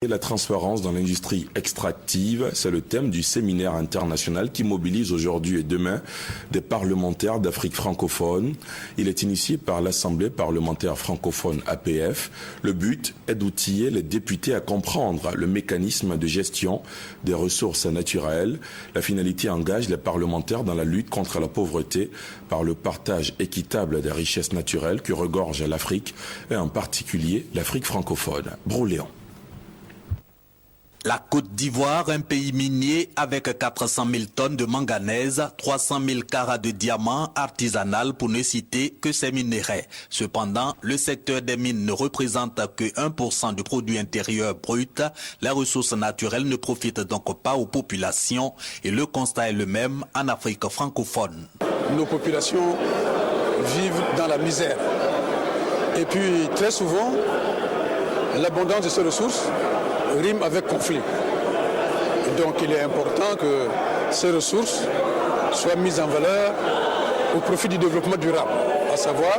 Et la transparence dans l'industrie extractive, c'est le thème du séminaire international qui mobilise aujourd'hui et demain des parlementaires d'Afrique francophone. Il est initié par l'Assemblée parlementaire francophone APF. Le but est d'outiller les députés à comprendre le mécanisme de gestion des ressources naturelles. La finalité engage les parlementaires dans la lutte contre la pauvreté par le partage équitable des richesses naturelles que regorge l'Afrique et en particulier l'Afrique francophone. Brouléon. La Côte d'Ivoire, un pays minier avec 400 000 tonnes de manganèse, 300 000 carats de diamants artisanal pour ne citer que ces minerais. Cependant, le secteur des mines ne représente que 1% du produit intérieur brut. Les ressources naturelles ne profitent donc pas aux populations et le constat est le même en Afrique francophone. Nos populations vivent dans la misère. Et puis très souvent, l'abondance de ces ressources rime avec conflit. Donc il est important que ces ressources soient mises en valeur au profit du développement durable, à savoir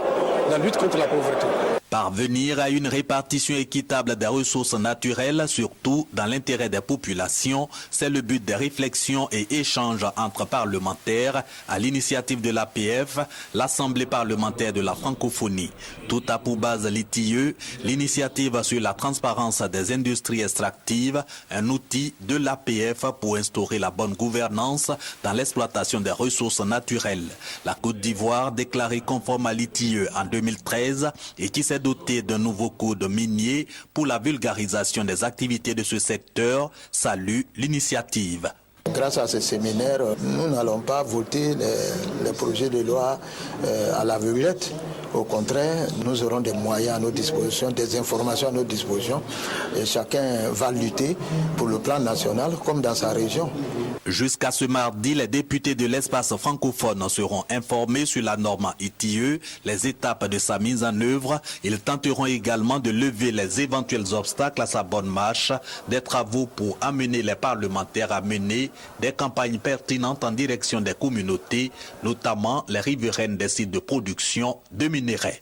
la lutte contre la pauvreté. Parvenir à une répartition équitable des ressources naturelles, surtout dans l'intérêt des populations, c'est le but des réflexions et échanges entre parlementaires à l'initiative de l'APF, l'Assemblée parlementaire de la francophonie. Tout a pour base l'ITIE, l'initiative sur la transparence des industries extractives, un outil de l'APF pour instaurer la bonne gouvernance dans l'exploitation des ressources naturelles. La Côte d'Ivoire, déclarée conforme à l'ITIE en 2013 et qui s'est doté d'un nouveau code minier pour la vulgarisation des activités de ce secteur, salue l'initiative. Grâce à ce séminaire, nous n'allons pas voter les projets de loi à l'aveuglette. Au contraire, nous aurons des moyens à notre disposition, des informations à notre disposition. Et chacun va lutter pour le plan national comme dans sa région. Jusqu'à ce mardi, les députés de l'espace francophone seront informés sur la norme ITIE, les étapes de sa mise en œuvre. Ils tenteront également de lever les éventuels obstacles à sa bonne marche, des travaux pour amener les parlementaires à mener des campagnes pertinentes en direction des communautés, notamment les riveraines des sites de production de minerais.